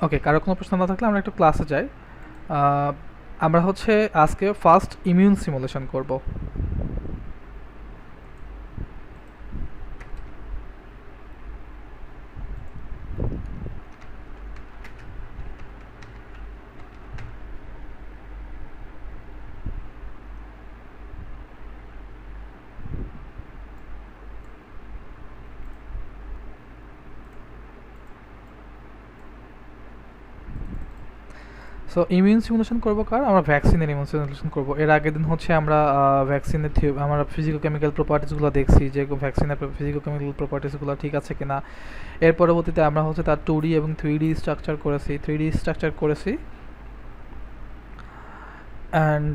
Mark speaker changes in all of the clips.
Speaker 1: ওকে, কারো কোনো প্রশ্ন না থাকলে আমরা একটু ক্লাসে যাই। আমরা হচ্ছে আজকে ফার্স্ট ইমিউন সিমুলেশন করব। সো ইমিউন সিমুলেশন করবো কার? আমরা ভ্যাকসিনের ইমিউন সিমুলেশন করবো। এর আগের দিন হচ্ছে আমরা ভ্যাকসিনের আমরা ফিজিক্যাল কেমিক্যাল প্রপার্টিসগুলো দেখছি, যে ভ্যাকসিনের ফিজিক্যাল কেমিক্যাল প্রপার্টিসগুলো ঠিক আছে কিনা। এর পরবর্তীতে আমরা হচ্ছে তার 2D এবং 3D স্ট্রাকচার করেছি। অ্যান্ড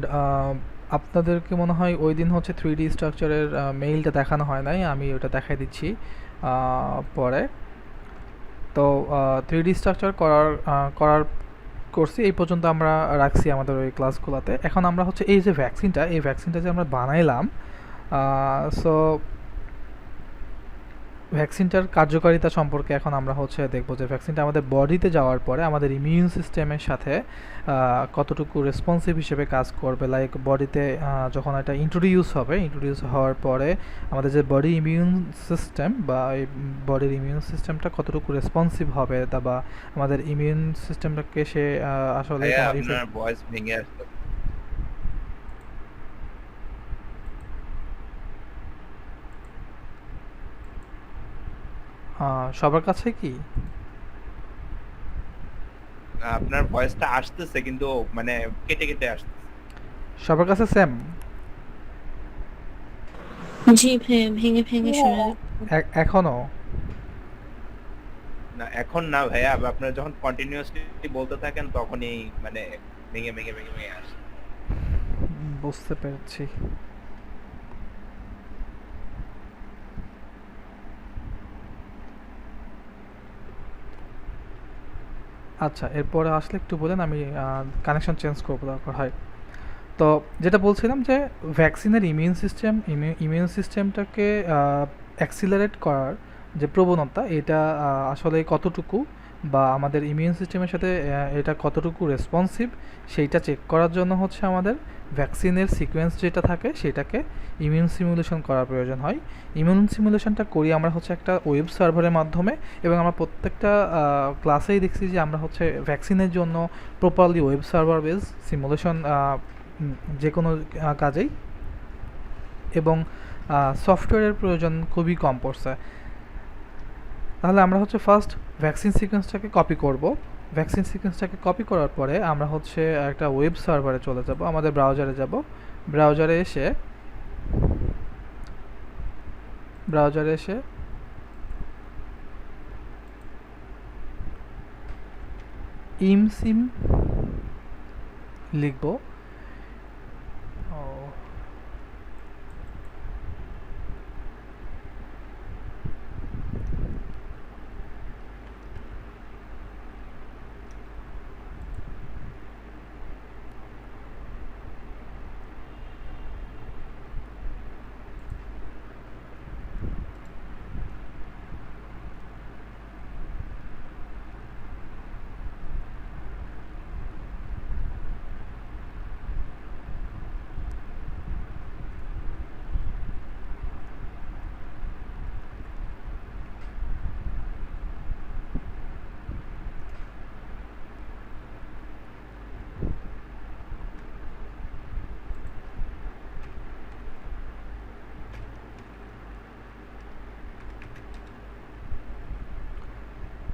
Speaker 1: আপনাদেরকে মনে হয় ওই দিন হচ্ছে 3D স্ট্রাকচারের মেইলটা দেখানো হয় নাই, আমি ওটা দেখাই দিচ্ছি পরে। তো 3D স্ট্রাকচার করার করছি, এই পর্যন্ত আমরা রাখছি আমাদের ওই ক্লাসগুলোতে। এখন আমরা হচ্ছে এই যে ভ্যাকসিনটা যে আমরা বানাইলাম, সো ভ্যাকসিনটার কার্যকারিতা সম্পর্কে এখন আমরা হচ্ছে দেখবো যে ভ্যাকসিনটা আমাদের বডিতে যাওয়ার পরে আমাদের ইমিউন সিস্টেমের সাথে কতটুকু রেসপন্সিভ হিসেবে কাজ করবে। লাইক বডিতে যখন এটা ইন্ট্রোডিউস হওয়ার পরে আমাদের যে বডি ইমিউন সিস্টেম বা এই বডির ইমিউন সিস্টেমটা কতটুকু রেসপন্সিভ হবে, তা বা আমাদের ইমিউন সিস্টেমটাকে সে আসলে
Speaker 2: ভাইয়া
Speaker 1: কোনো
Speaker 2: আপনার
Speaker 1: ইফেক্ট।
Speaker 2: ভয়েস ভেঙে আসছে।
Speaker 1: সবার কাছে কি
Speaker 2: আপনার ভয়েসটা আসতেছে কিন্তু মানে কেটে কেটে আসতেছে।
Speaker 1: সবার কাছে সেম?
Speaker 3: জি ভাইয়া, ভেঙে ভেঙে শোনা
Speaker 1: এখনো?
Speaker 2: না এখন না ভাইয়া, আপনারা যখন কন্টিনিউয়াসলি বলতে থাকেন তখনই মানে ভেঙে ভেঙে ভেঙে ভেঙে আসে।
Speaker 1: বুঝতে পেরেছি। আচ্ছা, এরপরে আসলে একটু বলেন, আমি কানেকশন চেঞ্জ করবো দরকার হয়। তো যেটা বলছিলাম যে ভ্যাকসিনের ইমিউন সিস্টেমটাকে অ্যাক্সিলারেট করার যে প্রবণতা, এটা আসলে কতটুকু, বা আমাদের ইমিউন সিস্টেমের সাথে এটা কতটুকু রেসপন্সিভ, সেইটা চেক করার জন্য হচ্ছে আমাদের ভ্যাকসিনের সিকোয়েন্স যেটা থাকে সেটাকে ইমিউন সিমুলেশন করার প্রয়োজন হয়। ইমিউন সিমুলেশনটা করি আমরা হচ্ছে একটা ওয়েব সার্ভারের মাধ্যমে, এবং আমরা প্রত্যেকটা ক্লাসেই দেখছি যে আমরা হচ্ছে ভ্যাকসিনের জন্য properly web server base simulation যে কোনো কাজেই, এবং সফটওয়্যারের প্রয়োজন খুবই কম পড়ছে। তাহলে আমরা হচ্ছে ফার্স্ট ভ্যাকসিন সিকোয়েন্সটাকে কপি করার পরে আমরা হচ্ছে একটা ওয়েব সার্ভারে চলে যাব, আমাদের ব্রাউজারে এসে ইমসিম লিখব।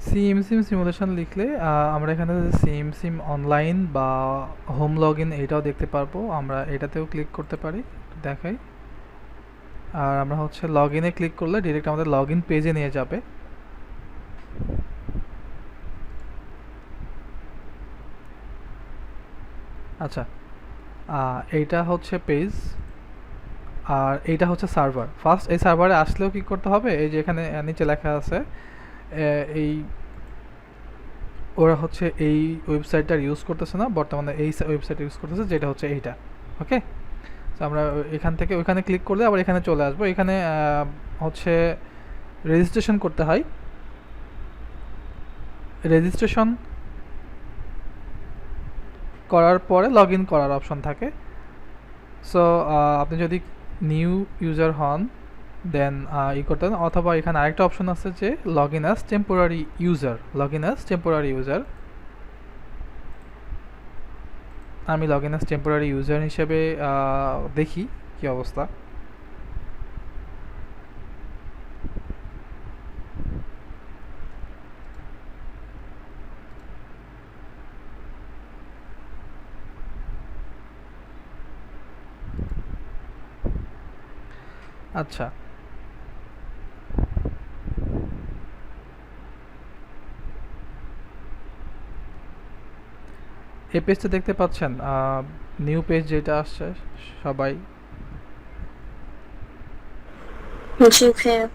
Speaker 1: সিএমসিম সিমুলেশন লিখলে আমরা এখানে সিএমসিম অনলাইন বা হোম লগ ইন এইটাও দেখতে পারবো। আমরা এটাতেও ক্লিক করতে পারি, দেখাই। আর আমরা হচ্ছে লগ ইনে ক্লিক করলে ডিরেক্ট আমাদের লগ ইন পেজে নিয়ে যাবে। আচ্ছা, এইটা হচ্ছে পেজ, আর এইটা হচ্ছে সার্ভার। ফার্স্ট এই সার্ভারে আসলেও কি করতে হবে, এই যে এখানে নিচে লেখা আছে এই ওরা হচ্ছে এই ওয়েবসাইটটার ইউজ করতেছে না বর্তমানে, এই ওয়েবসাইট ইউজ করতেছে যেটা হচ্ছে এইটা। ওকে, তো আমরা এখান থেকে ওইখানে ক্লিক করলে আবার এখানে চলে আসবো। এখানে হচ্ছে রেজিস্ট্রেশন করতে হয়। রেজিস্ট্রেশন করার পরে লগ ইন করার অপশন থাকে। সো আপনি যদি নিউ ইউজার হন দেন করতেন, অথবা এখানে আরেকটা অপশন আছে যে log in as temporary user. আমি log in as temporary user হিসেবে দেখি কি অবস্থা। আচ্ছা, এই পেজটা দেখতে পাচ্ছেন, নিউ পেজ যেটা আসছে সবাই।
Speaker 3: জি ভাইয়া।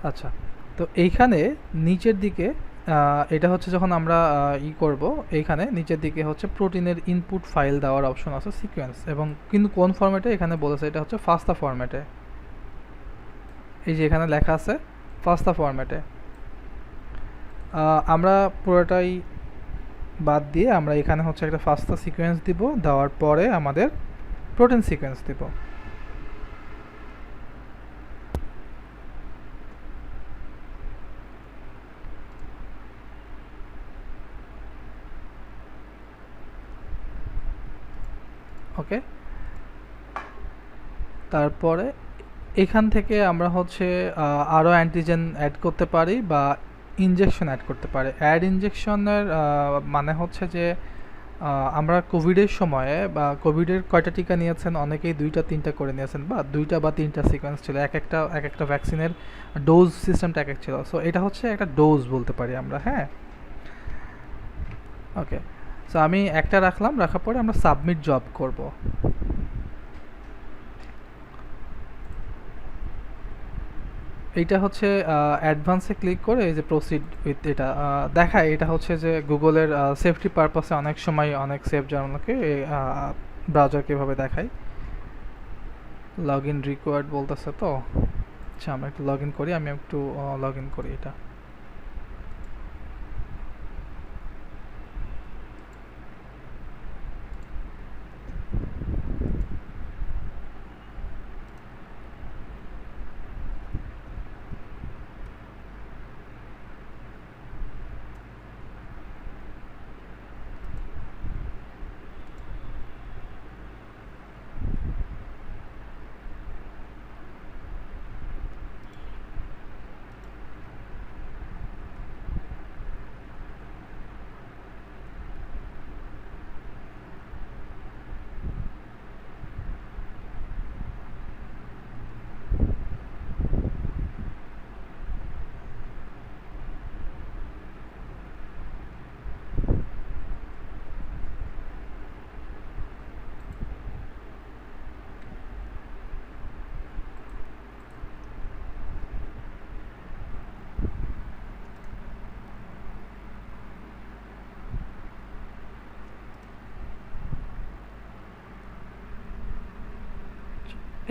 Speaker 1: আচ্ছা, তো এইখানে নিচের দিকে এটা হচ্ছে যখন আমরা করব, এইখানে নিচের দিকে হচ্ছে প্রোটিনের ইনপুট ফাইল দেওয়ার অপশন আছে সিকোয়েন্স, এবং কিন্তু কোন ফরম্যাটে এখানে বলেছে এটা হচ্ছে ফাস্টা ফরম্যাটে। এই যে এখানে লেখা আছে ফাস্টা ফরম্যাটে। আমরা পুরোটাই বাদ দিয়ে আমরা এখানে হচ্ছে একটা ফাস্টা সিকোয়েন্স দিব, দেওয়ার পরে আমাদের প্রোটিন সিকোয়েন্স দিব। ওকে, তারপরে এখান থেকে আমরা হচ্ছে আরও অ্যান্টিজেন অ্যাড করতে পারি বা ইনজেকশন অ্যাড করতে পারি। অ্যাড ইনজেকশনের মানে হচ্ছে যে আমরা কোভিডের সময়ে বা কোভিডের কয়টা টিকা নিয়েছেন, অনেকেই 2টা 3টা করে নিয়েছেন, বা 2টা বা 3টা সিকোয়েন্স ছিল, এক একটা ভ্যাকসিনের ডোজ সিস্টেমটা এক ছিল। সো এটা হচ্ছে একটা ডোজ বলতে পারি আমরা। হ্যাঁ, ওকে। সো আমি একটা রাখলাম, রাখার পরে আমরা সাবমিট জব করব। এইটা হচ্ছে অ্যাডভান্সে ক্লিক করে এই যে প্রসিড উইথ এটা দেখায়। এটা হচ্ছে যে গুগলের সেফটি পারপাসে অনেক সময় অনেক সেফ জানানোকে ব্রাউজারকে এভাবে দেখায়। লগ ইন রিকোয়ার্ড বলতেছে তো। আচ্ছা, আমরা একটু লগ ইন করি, আমি একটু লগ ইন করি এটা।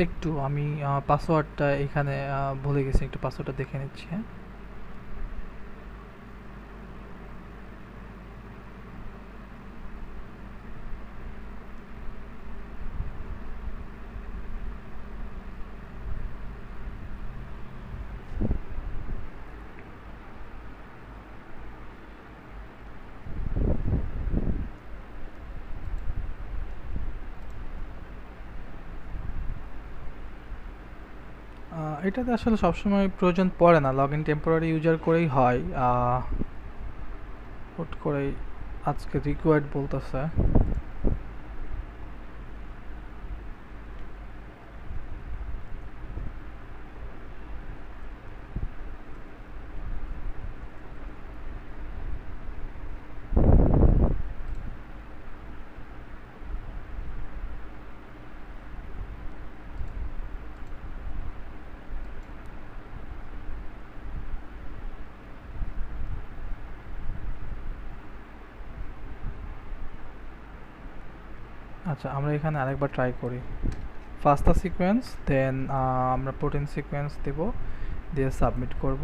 Speaker 1: একটু আমি পাসওয়ার্ডটা এখানে ভুলে গেছি, একটু পাসওয়ার্ডটা দেখে নিচ্ছি। হ্যাঁ, এটাতে আসলে সবসময় প্রয়োজন পড়ে না, লগ ইন টেম্পোরারি ইউজার করেই হয়। হুট করেই আজকে রিকোয়ার্ড বলতেছে। আচ্ছা, আমরা এখানে আরেকবার ট্রাই করি। ফাস্টা সিকোয়েন্স, দেন আমরা প্রোটিন সিকোয়েন্স দেব, দিয়ে সাবমিট করব।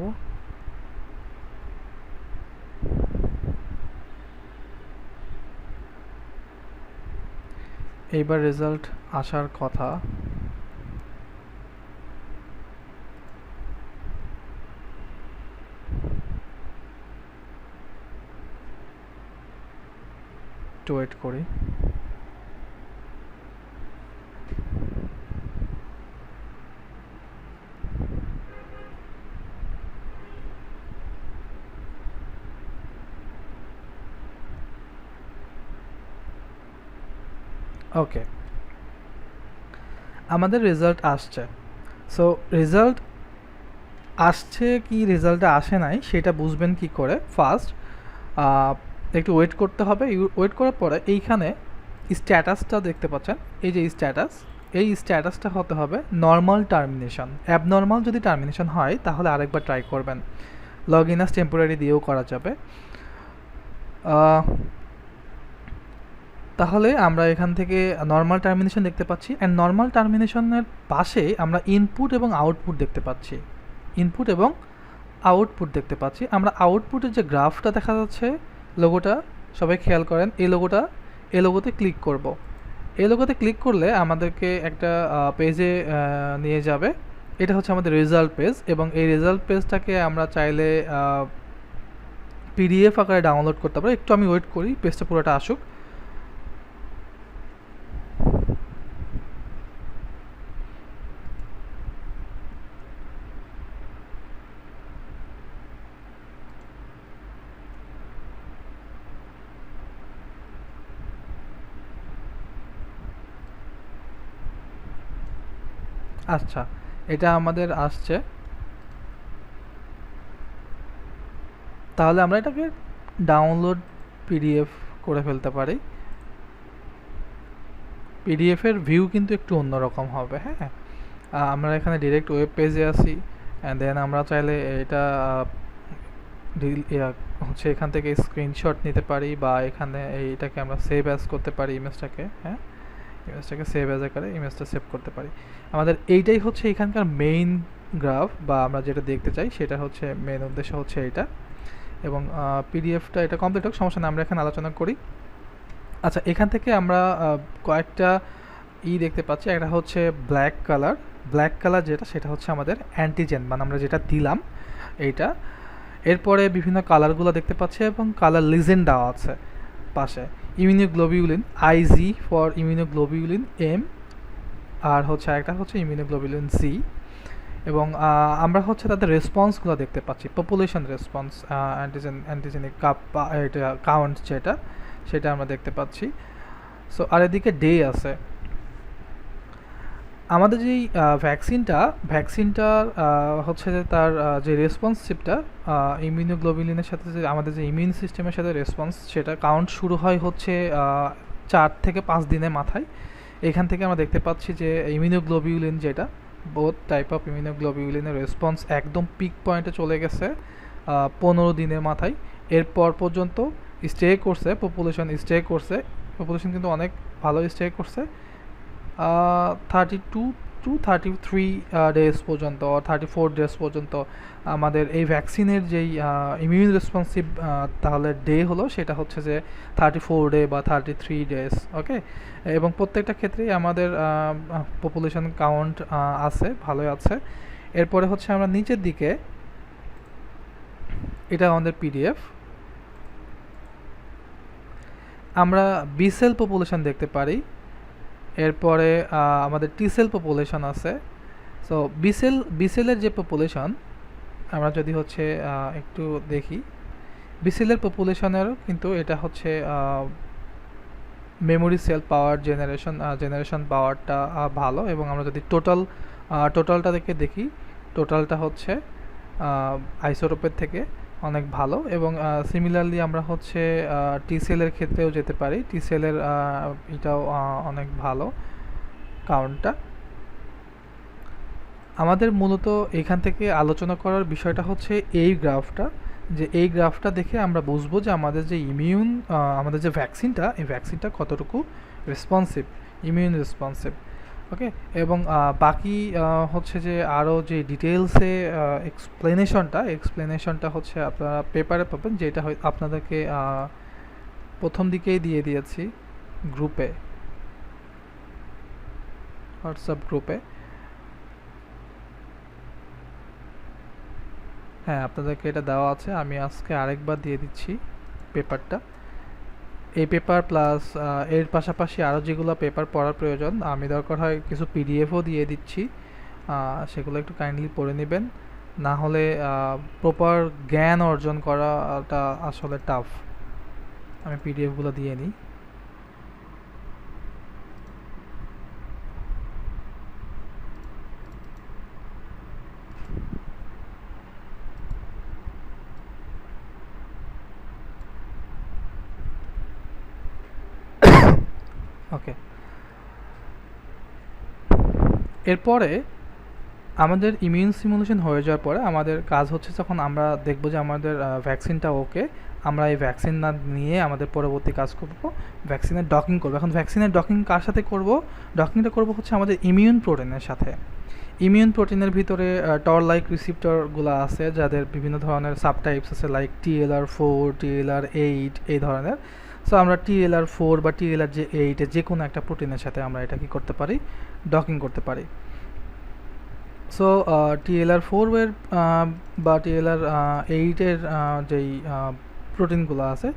Speaker 1: এইবার রেজাল্ট আসার কথা। একটু ওয়েট করি। ওকে, আমাদের রেজাল্ট আসছে। সো রেজাল্ট আসছে কি রেজাল্টে আসে নাই সেটা বুঝবেন কি করে? ফার্স্ট একটু ওয়েট করতে হবে। ওয়েট করার পরে এইখানে স্ট্যাটাসটা দেখতে পাচ্ছেন, এই যে স্ট্যাটাস, এই স্ট্যাটাসটা হতে হবে নর্মাল টার্মিনেশন। অ্যাবনর্মাল যদি টার্মিনেশন হয় তাহলে আরেকবার ট্রাই করবেন। লগ ইন অ্যাজ টেম্পোরারি দিয়েও করা যাবে। তাহলে আমরা এখান থেকে নর্মাল টার্মিনেশন দেখতে পাচ্ছি, অ্যান্ড নর্মাল টার্মিনেশনের পাশে আমরা ইনপুট এবং আউটপুট দেখতে পাচ্ছি। ইনপুট এবং আউটপুট দেখতে পাচ্ছি। আমরা আউটপুটের যে গ্রাফটা দেখা যাচ্ছে, লোগোটা সবাই খেয়াল করেন, এই লোগোতে ক্লিক করব। এই লোগোতে ক্লিক করলে আমাদেরকে একটা পেজে নিয়ে যাবে। এটা হচ্ছে আমাদের রেজাল্ট পেজ, এবং এই রেজাল্ট পেজটাকে আমরা চাইলে পিডিএফ আকারে ডাউনলোড করতে পারি। একটু আমি ওয়েট করি, পেজটা পুরোটা আসুক। আচ্ছা, এটা আমাদের আসছে। তাহলে আমরা এটাকে ডাউনলোড পিডিএফ করে ফেলতে পারি। পিডিএফের ভিউ কিন্তু একটু অন্যরকম হবে। হ্যাঁ, আমরা এখানে ডিরেক্ট ওয়েব পেজে আসি, অ্যান্ড দেন আমরা চাইলে এটা হচ্ছে এখান থেকে স্ক্রিনশট নিতে পারি, বা এখানে এইটাকে আমরা সেভ অ্যাজ করতে পারি ইমেজটাকে। হ্যাঁ, ইমেজটাকে সেভ অ্যাজ আকারে ইমেজটা সেভ করতে পারি। আমাদের এইটাই হচ্ছে এখানকার মেইন গ্রাফ, বা আমরা যেটা দেখতে চাই সেটা হচ্ছে মেইন উদ্দেশ্য হচ্ছে এইটা। এবং পিডিএফটা এটা কমপ্লিট হোক, সমস্যা না, আমরা এখানে আলোচনা করি। আচ্ছা, এখান থেকে আমরা কয়েকটা দেখতে পাচ্ছি। একটা হচ্ছে ব্ল্যাক কালার যেটা, সেটা হচ্ছে আমাদের অ্যান্টিজেন, মানে আমরা যেটা দিলাম এইটা। এরপরে বিভিন্ন কালারগুলো দেখতে পাচ্ছি, এবং কালার লিজেন্ড দেওয়া আছে পাশে। Immunoglobulin IG for immunoglobulin M, আর হচ্ছে একটা হচ্ছে ইমিউনোগ্লোবিউলিন সি। এবং আমরা হচ্ছে তাদের রেসপন্সগুলো দেখতে পাচ্ছি, পপুলেশন রেসপন্স, অ্যান্টিজেনিক এটা কাউন্ট যেটা, সেটা আমরা দেখতে পাচ্ছি। সো আর এদিকে ডে আছে। আমাদের যেই ভ্যাকসিনটার হচ্ছে যে তার যে রেসপন্সিভটা ইমিউনোগ্লোবিউলিনের সাথে, যে আমাদের যে ইমিউন সিস্টেমের সাথে রেসপন্স, সেটা কাউন্ট শুরু হয় হচ্ছে 4 থেকে 5 দিনের মাথায়। এখান থেকে আমরা দেখতে পাচ্ছি যে ইমিউনোগ্লোবিউলিন যেটা, বোথ টাইপ অফ ইমিউনোগ্লোবিউলিনের রেসপন্স একদম পিক পয়েন্টে চলে গেছে 15 দিনের মাথায়। এরপর পর্যন্ত পপুলেশন কিন্তু অনেক ভালো স্টে করছে 32 to 33 ডেজ পর্যন্ত, 34 ডেজ পর্যন্ত। আমাদের এই ভ্যাকসিনের যেই ইমিউন রেসপন্সিভ তাহলে ডে হলো, সেটা হচ্ছে যে 34 ডে বা 33 ডেজ। ওকে, এবং প্রত্যেকটা ক্ষেত্রেই আমাদের পপুলেশন কাউন্ট আছে, ভালোই আছে। এরপরে হচ্ছে আমরা নিচের দিকে, এটা আমাদের পিডিএফ, আমরা বি সেল পপুলেশন দেখতে পারি। এরপরে আমাদের টি সেল পপুলেশন আছে। সো বি সেলের যে পপুলেশন, আমরা যদি হচ্ছে একটু দেখি, বি সেলের পপুলেশনেরও কিন্তু এটা হচ্ছে মেমোরি সেল পাওয়ার জেনারেশন পাওয়ারটা ভালো। এবং আমরা যদি টোটালটা দেখি, টোটালটা হচ্ছে আইসোটোপের থেকে অনেক ভালো। এবং সিমিলারলি আমরা হচ্ছে টি সেলের ক্ষেত্রেও যেতে পারি, টি সেলের এটাও অনেক ভালো কাউন্টটা। আমাদের মূলত এখান থেকে আলোচনা করার বিষয়টা হচ্ছে এই গ্রাফটা দেখে আমরা বুঝবো যে আমাদের যে আমাদের যে ভ্যাকসিনটা, এই ভ্যাকসিনটা কতটুকু ইমিউন রেসপন্সিভ। ওকে, এবং বাকি হচ্ছে যে আরও যে ডিটেলসে এক্সপ্লেনেশনটা হচ্ছে আপনারা পেপারে পাবেন, যেটা আপনাদেরকে প্রথম দিকেই দিয়ে দিয়েছি গ্রুপে। হোয়াটসঅ্যাপ গ্রুপে। হ্যাঁ, আপনাদেরকে এটা দেওয়া আছে, আমি আজকে আরেকবার দিয়ে দিচ্ছি পেপারটা। এই পেপার প্লাস এর পাশাপাশি আরও যেগুলো পেপার পড়ার প্রয়োজন, আমি দরকার হয় কিছু পিডিএফও দিয়ে দিচ্ছি, সেগুলো একটু কাইন্ডলি পড়ে নেবেন। না হলে প্রপার জ্ঞান অর্জন করাটা আসলে টাফ। আমি পিডিএফগুলো দিয়ে নিই। ওকে, এরপরে আমাদের ইমিউন সিমুলেশন হয়ে যাওয়ার পরে আমাদের কাজ হচ্ছে, যখন আমরা দেখব যে আমাদের ভ্যাকসিনটা ওকে, আমরা এই ভ্যাকসিন না নিয়ে আমাদের পরবর্তী কাজ করব ভ্যাকসিনের ডকিং করব। এখন ভ্যাকসিনের ডকিং কার সাথে করব? ডকিংটা করব হচ্ছে আমাদের ইমিউন প্রোটিনের সাথে। ইমিউন প্রোটিনের ভিতরে টর লাইক রিসিপ্টরগুলো আছে, যাদের বিভিন্ন ধরনের সাবটাইপস আছে, লাইক TLR4, TLR8 এই ধরনের। সো আমরা TLR4 বা TLR8 যে কোনো একটা প্রোটিনের সাথে আমরা এটা কি করতে পারি? ডকিং করতে পারি। সো TLR4 এর বা TLR8 এর যেই প্রোটিনগুলো আছে,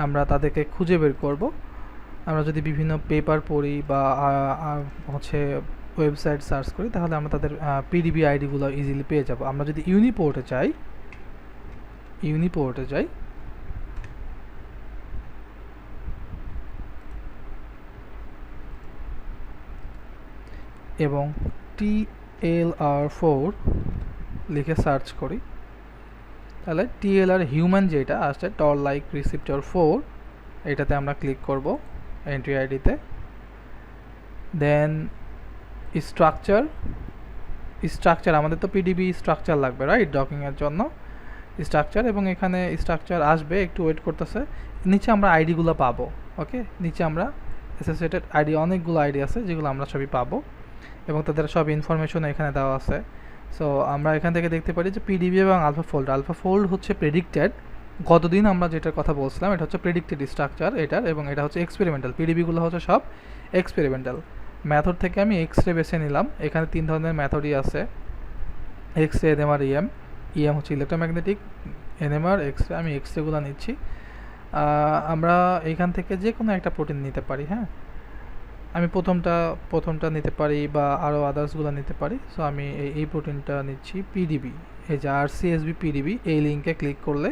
Speaker 1: আমরা তাদেরকে খুঁজে বের করব। আমরা যদি বিভিন্ন পেপার পড়ি বা হচ্ছে ওয়েবসাইট সার্চ করি, তাহলে আমরা তাদের PDB আইডিগুলো ইজিলি পেয়ে যাব। আমরা যদি ইউনিপোর্টে যাই এবং TLR4 লিখে সার্চ করি, তাহলে TLR হিউম্যান যেটা আসছে, টর লাইক রিসিপ্টর 4, এটাতে আমরা ক্লিক করব এন্ট্রি আইডিতে। দেন স্ট্রাকচার আমাদের তো PDB স্ট্রাকচার লাগবে, রাইট, ডকিংয়ের জন্য স্ট্রাকচার, এবং এখানে স্ট্রাকচার আসবে, একটু ওয়েট করতেছে। নিচে আমরা আইডিগুলো পাবো। ওকে, নিচে আমরা অ্যাসোসিয়েটেড আইডি, অনেকগুলো আইডি আছে যেগুলো আমরা সবই পাবো, এবং তাদের সব ইনফরমেশন এখানে দেওয়া আছে। সো আমরা এখান থেকে দেখতে পারি যে PDB এবং আলফা ফোল্ড হচ্ছে প্রেডিক্টেড। গতদিন আমরা যেটার কথা বলছিলাম, এটা হচ্ছে প্রেডিক্টেড স্ট্রাকচার এটার, এবং এটা হচ্ছে এক্সপেরিমেন্টাল। PDBগুলো হচ্ছে সব এক্সপেরিমেন্টাল। মেথড থেকে আমি এক্সরে বেছে নিলাম। এখানে 3 ধরনের মেথডই আছে, এক্সরে, NMR, EM হচ্ছে ইলেকট্রোম্যাগনেটিক, NMR, এক্সরে। আমি এক্সরেগুলো নিচ্ছি। আমরা এইখান থেকে যে কোনো একটা প্রোটিন নিতে পারি। হ্যাঁ, আমি প্রথমটা নিতে পারি বা আরও আদার্সগুলো নিতে পারি। সো আমি এই প্রোটিনটা নিচ্ছি, PDB। এই যে RCSB PDB, এই লিঙ্কে ক্লিক করলে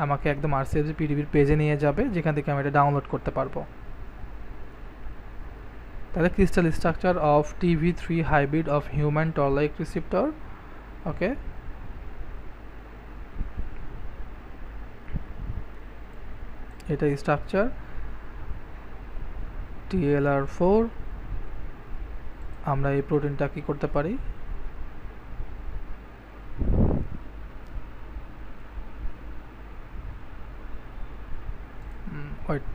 Speaker 1: আমাকে একদম RCSB PDBর পেজে নিয়ে যাবে, যেখান থেকে আমি এটা ডাউনলোড করতে পারবো। তাহলে crystal structure of TV3 hybrid of human toll like receptor. Okay, এটা স্ট্রাকচার TLR4। আমরা এই প্রোটিনটা কি করতে পারি? ওয়েট,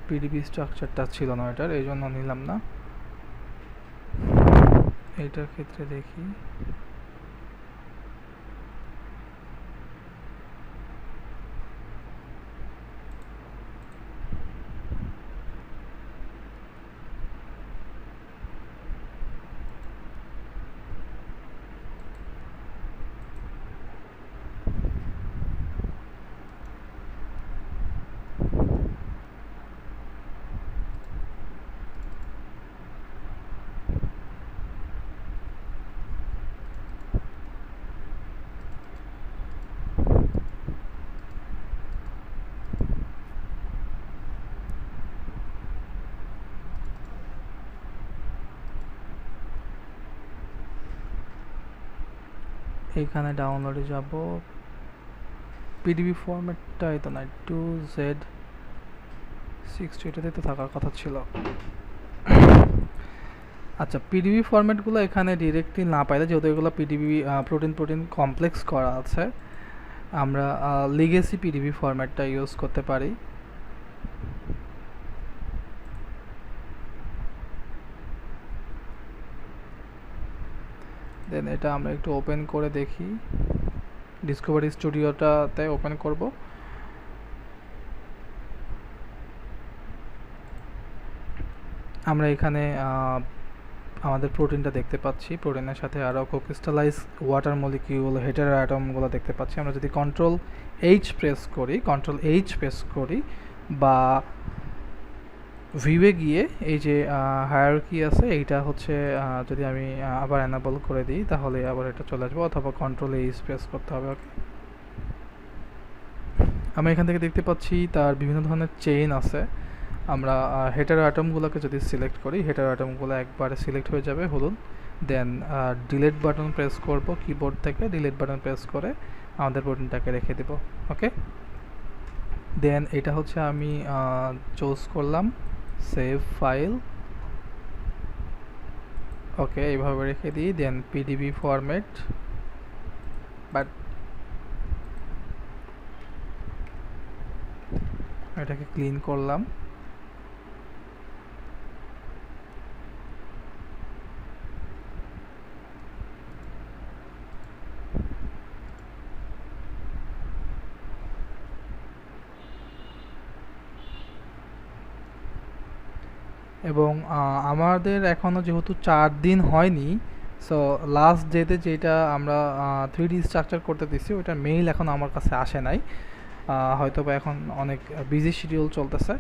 Speaker 1: PDB স্ট্রাকচারটা ছিল না এটার, এই জন্য নিলাম না। এইটার ক্ষেত্রে দেখি, এইখানে ডাউনলোডে যাব। PDB ফরম্যাটটা তো না, 2Z60, এটাতে তো থাকার কথা ছিল। আচ্ছা, PDB ফরম্যাটগুলো এখানে ডিরেক্টলি না পাইলে, যেহেতু এগুলো PDB প্রোটিন কমপ্লেক্স করা আছে, আমরা লিগেসি PDB ফরম্যাটটা ইউজ করতে পারি। দেন এটা আমরা একটু ওপেন করে দেখি, ডিসকভারি স্টুডিওটাতে ওপেন করব। আমরা এখানে আমাদের প্রোটিনটা দেখতে পাচ্ছি, প্রোটিনের সাথে আরও কোক্রিস্টালাইজ ওয়াটার মলিকিউল হেটারো অ্যাটমগুলো দেখতে পাচ্ছি। আমরা যদি কন্ট্রোল এইচ প্রেস করি বা ভিউয়ে গিয়ে এই যে হায়ারার্কি আছে এইটা হচ্ছে যদি আমি আবার এনাবল করে দিই তাহলে আবার এটা চলে আসবে, অথবা কন্ট্রোল এইচ প্রেস করতে হবে। ওকে, আমরা এখান থেকে দেখতে পাচ্ছি তার বিভিন্ন ধরনের চেইন আছে। আমরা হেটারো অ্যাটমগুলোকে যদি সিলেক্ট করি, হেটারো অ্যাটমগুলো একবারে সিলেক্ট হয়ে যাবে হলুদ। দেন ডিলিট বাটন প্রেস করব, কিবোর্ড থেকে ডিলিট বাটন প্রেস করে আমাদের প্রোটিনটাকে রেখে দেব। ওকে, দেন এটা হচ্ছে আমি চুজ করলাম সেভ ফাইল। ওকে, এইভাবে রেখে দিই। দেন পিডিবি ফরম্যাট, বাট এটাকে ক্লিন করলাম। এবং আমাদের এখনও যেহেতু 4 দিন হয়নি, সো লাস্ট ডেতে যেটা আমরা 3D স্ট্রাকচার করতে দিছি ওইটার মেইল এখন আমার কাছে আসে নাই, হয়তো বা এখন অনেক বিজি শিডিউল চলতেছে।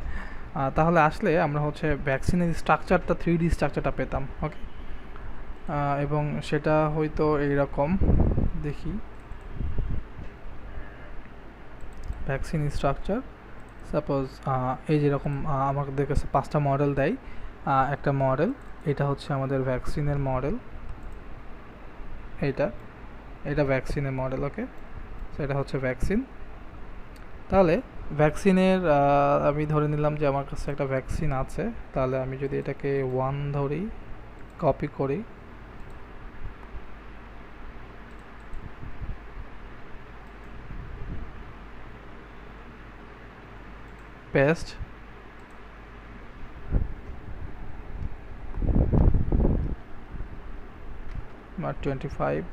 Speaker 1: তাহলে আসলে আমরা হচ্ছে ভ্যাকসিনের স্ট্রাকচারটা 3D স্ট্রাকচারটা পেতাম। ওকে, এবং সেটা হয়তো এইরকম, দেখি ভ্যাকসিন স্ট্রাকচার। সাপোজ এই যেরকম আমাদের কাছে 5টা মডেল দেয়, একটা মডেল, এটা হচ্ছে আমাদের ভ্যাকসিনের মডেল, এটা ভ্যাকসিনের মডেল। ওকে, সো এটা হচ্ছে ভ্যাকসিন। তাহলে ভ্যাকসিনের আমি ধরে নিলাম যে আমার কাছে একটা ভ্যাকসিন আছে, তাহলে আমি যদি এটাকে 1 ধরি, কপি করি, পেস্ট, আমার 25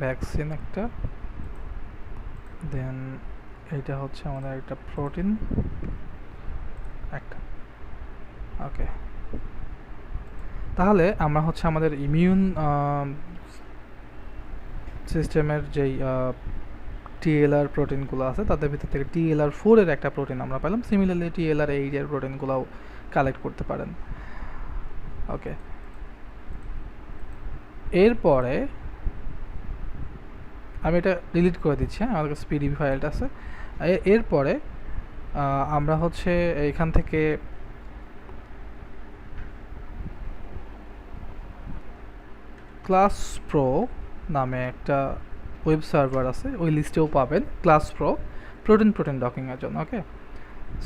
Speaker 1: ভ্যাকসিন একটা, দেন এইটা হচ্ছে আমাদের একটা প্রোটিন একটা। ওকে, তাহলে আমরা হচ্ছে আমাদের ইমিউন সিস্টেমের যেই টিএলআর প্রোটিনগুলো আছে তাদের ভিতর থেকে TLR4 এর একটা প্রোটিন আমরা পেলাম। সিমিলারলি TLR8 এর প্রোটিনগুলোও কালেক্ট করতে পারেন। ওকে, এরপরে আমি এটা ডিলিট করে দিচ্ছি, আমার কাছে পিডিবি ফাইলটা আছে। এরপরে আমরা হচ্ছে এখান থেকে ক্লাস প্রো নামে একটা ওয়েব সার্ভার আছে, ওই লিস্টেও পাবেন ক্লাস প্রো প্রোটিন ডকিংয়ের জন্য। ওকে,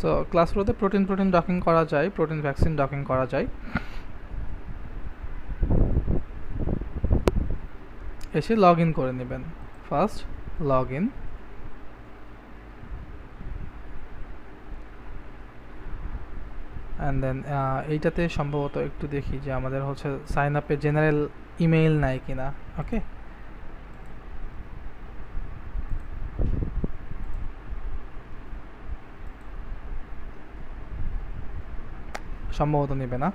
Speaker 1: সো ক্লাস প্রোতে প্রোটিন ডকিং করা যায়, প্রোটিন ভ্যাকসিন ডকিং করা যায়। এসে লগ ইন করে নেবেন, first log in. And then এইটাতে সম্ভবত একটু দেখি যে আমাদের হচ্ছে সাইন আপে জেনারেল ইমেইল নাই কিনা। ওকে, সম্ভবত নেবে না।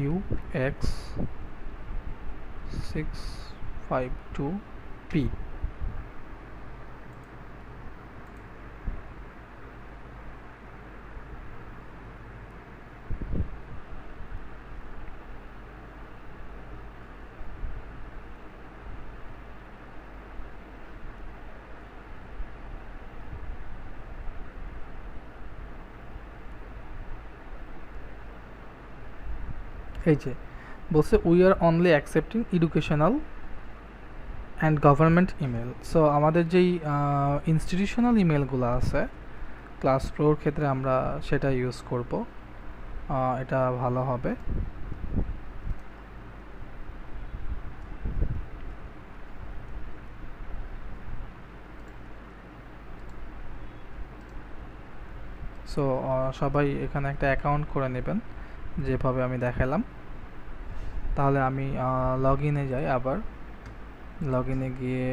Speaker 1: UX652P, এই যে বলছে we are only accepting educational and government email. So আমাদের যেই ইনস্টিটিউশনাল ইমেলগুলো আছে ক্লাস প্রোর ক্ষেত্রে আমরা সেটা ইউজ করব, এটা ভালো হবে। সো সবাই এখানে একটা অ্যাকাউন্ট করে নেবেন যেভাবে আমি দেখালাম। তাহলে আমি লগ ইনে যাই, আবার লগ ইনে গিয়ে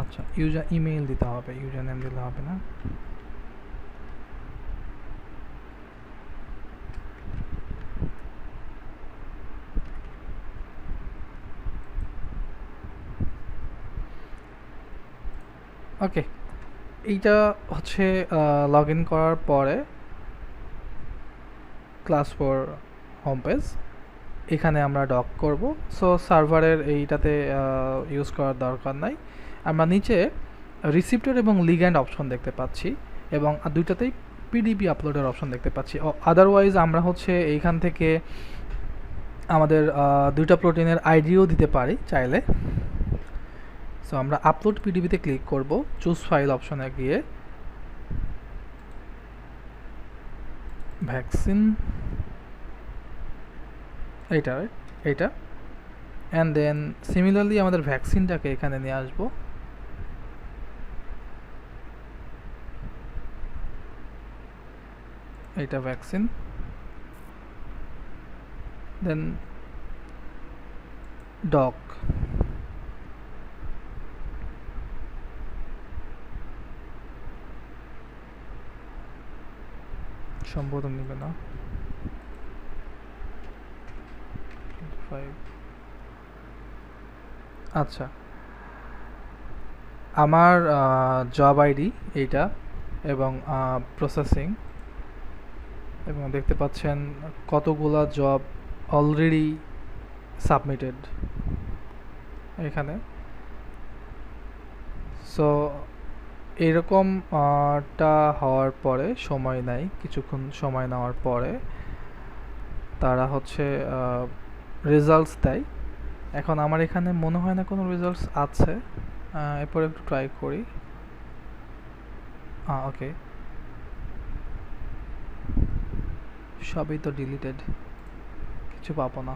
Speaker 1: আচ্ছা ইউজার ইমেইল দিতে হবে, ইউজার নেম দিলে হবে না। ওকে, এইটা হচ্ছে লগ ইন করার পরে ক্লাস 4 হোম পেজ, এখানে আমরা ডক করব। সো সার্ভারের এইটাতে ইউজ করার দরকার নাই। আমরা নিচে রিসিপ্টের এবং লিগ্যান্ড অপশন দেখতে পাচ্ছি এবং দুইটাতেই পিডিবি আপলোডের অপশন দেখতে পাচ্ছি। আদারওয়াইজ আমরা হচ্ছে এইখান থেকে আমাদের দুইটা প্রোটিনের আইডিও দিতে পারি চাইলে। সো আমরা আপলোড পিডিবিতে ক্লিক করব, চুজ ফাইল অপশনে গিয়ে ভ্যাকসিন এইটা অ্যান্ড দেন সিমিলারলি আমাদের ভ্যাকসিনটাকে এখানে নিয়ে আসবো। এইটা ভ্যাকসিন, দেন ডক, সম্বোধন নিবে না। আচ্ছা, আমার জব আইডি এইটা এবং প্রসেসিং, এবং দেখতে পাচ্ছেন কতগুলা জব অলরেডি সাবমিটেড এখানে। সো এরকম টা হওয়ার পরে সময় নাই, কিছুক্ষণ সময় নেওয়ার পরে তারা হচ্ছে রেজাল্টস দেয়। এখন আমার এখানে মনে হয় না কোনো রেজাল্টস আছে, এরপর একটু ট্রাই করি। ওকে, সবই তো ডিলিটেড, কিছু পাবো না।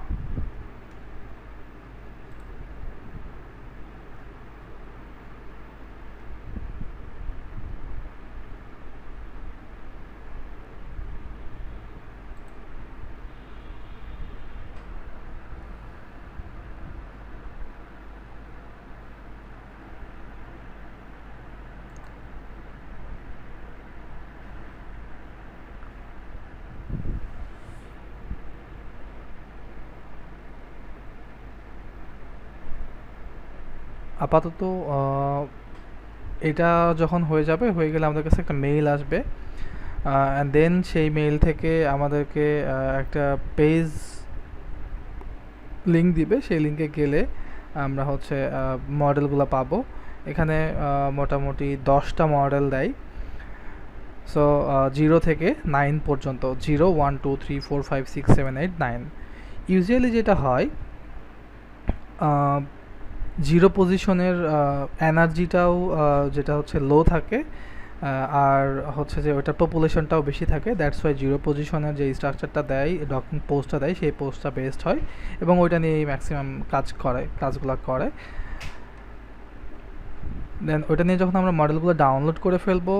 Speaker 1: আপাতত এটা যখন হয়ে যাবে, হয়ে গেলে আমাদের কাছে একটা মেইল আসবে, অ্যান্ড দেন সেই মেইল থেকে আমাদেরকে একটা পেজ লিঙ্ক দিবে। সেই লিঙ্কে গেলে আমরা হচ্ছে মডেলগুলো পাবো। এখানে মোটামুটি 10টা মডেল দেয়। সো 0 থেকে 9 পর্যন্ত, 0 1 2 3 4 5 6 7 8 9। ইউজুয়ালি যেটা হয়, 0 পজিশনের এনার্জিটাও যেটা হচ্ছে লো থাকে, আর হচ্ছে যে ওটার পপুলেশনটাও বেশি থাকে। দ্যাটস ওয়াই 0 পজিশনের যে স্ট্রাকচারটা দেয়, ডকিং পোস্টটা দেয়, সেই পোস্টটা বেস্ট হয় এবং ওইটা নিয়েই ম্যাক্সিমাম কাজগুলো করে। দেন ওইটা নিয়ে যখন আমরা মডেলগুলো ডাউনলোড করে ফেলবো,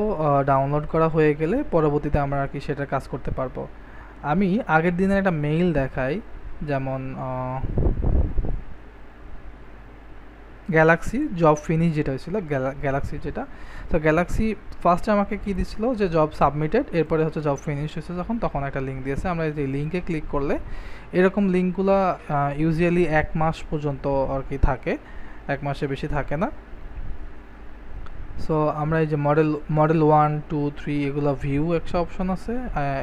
Speaker 1: ডাউনলোড করা হয়ে গেলে পরবর্তীতে আমরা আর কি সেটার কাজ করতে পারবো। আমি আগের দিনের একটা মেইল দেখাই, যেমন গ্যালাক্সি জব ফিনিশ যেটা হয়েছিল, গ্যালাক্সি যেটা, তো গ্যালাক্সি ফার্স্টে আমাকে কি দিছিল যে জব সাবমিটেড, এরপরে হচ্ছে জব ফিনিশ হয়েছে তখন একটা লিঙ্ক দিয়েছে। আমরা এই লিঙ্কে ক্লিক করলে এরকম লিঙ্কগুলো ইউজুয়ালি 1 মাস পর্যন্ত আর কি থাকে, 1 মাসের বেশি থাকে না। সো আমরা এই যে মডেল 1 2 3 এগুলো ভিউ একটা অপশন আছে,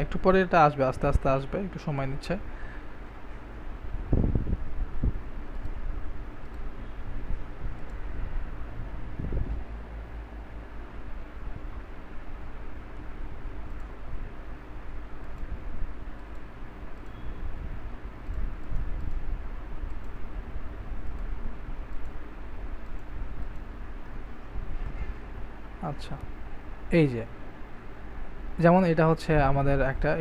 Speaker 1: একটু পরে এটা আসবে, আস্তে আস্তে আসবে, একটু সময় নিচ্ছে। আচ্ছা, এই যে যেমন এটা হচ্ছে আমাদের একটা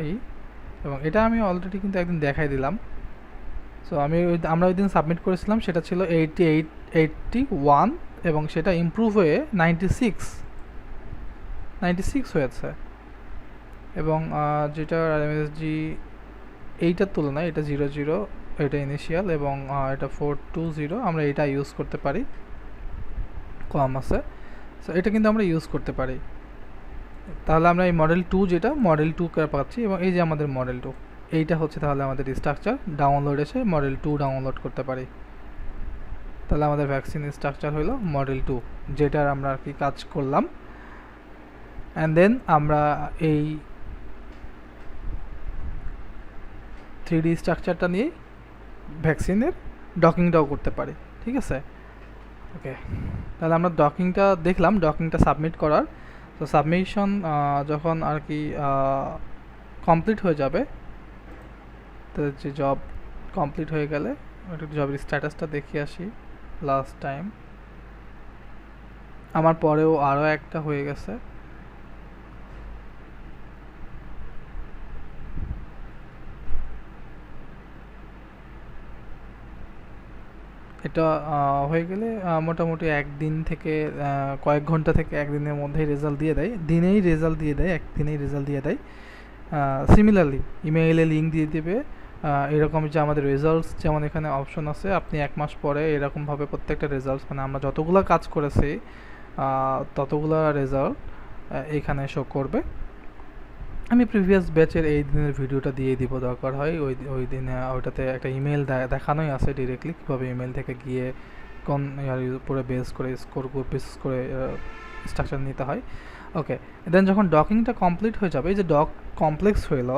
Speaker 1: এবং এটা আমি অলরেডি কিন্তু একদিন দেখাই দিলাম। সো আমরা ওই দিন সাবমিট করেছিলাম, সেটা ছিল 81 এবং সেটা ইমপ্রুভ হয়ে 96 হয়েছে। এবং যেটা এমএসজি এইটার তুলনায় এটা 00, এটা ইনিশিয়াল, এবং এটা 420 আমরা এটা ইউজ করতে পারি, কম আছে। সো এটা কিন্তু আমরা ইউজ করতে পারি। তাহলে আমরা এই মডেল 2 যেটা মডেল 2 পাচ্ছি, এবং এই যে আমাদের মডেল 2 এইটা হচ্ছে তাহলে আমাদের স্ট্রাকচার ডাউনলোড এসে মডেল 2 ডাউনলোড করতে পারি। তাহলে আমাদের ভ্যাকসিন স্ট্রাকচার হলো মডেল 2, যেটার আমরা আর কি কাজ করলাম। অ্যান্ড দেন আমরা এই 3D স্ট্রাকচারটা নিয়ে ভ্যাকসিনের ডকিংটাও করতে পারি, ঠিক আছে? ওকে, তাহলে আমরা ডকিংটা দেখলাম, ডকিংটা সাবমিট করার। তো সাবমিশন যখন আর কি কমপ্লিট হয়ে যাবে, তো যে জব কমপ্লিট হয়ে গেলে একটু জবের স্ট্যাটাসটা দেখিয়ে আসি। লাস্ট টাইম আমার পরেও আরও একটা হয়ে গেছে। এটা হয়ে গেলে মোটামুটি একদিন থেকে কয়েক ঘন্টা থেকে একদিনের মধ্যেই রেজাল্ট দিয়ে দেয়, একদিনেই রেজাল্ট দিয়ে দেয়। সিমিলারলি ইমেইলে লিঙ্ক দিয়ে দেবে, এরকম যে আমাদের রেজাল্টস, যেমন এখানে অপশন আছে আপনি 1 মাস পরে এরকমভাবে প্রত্যেকটা রেজাল্টস, মানে আমরা যতগুলো কাজ করেছি ততগুলো রেজাল্ট এখানে শো করবে। আমি প্রিভিয়াস ব্যাচের এই দিনের ভিডিওটা দিয়ে দিব, দরকার হয় ওই দিনে ওইটাতে একটা ইমেল দেখানোই আছে ডিরেক্টলি কীভাবে ইমেল থেকে গিয়ে কোন ইয়ার উপরে বেস করে স্ট্রাকচার নিতে হয়। ওকে, দেন যখন ডকিংটা কমপ্লিট হয়ে যাবে, এই যে ডক কমপ্লেক্স হইল,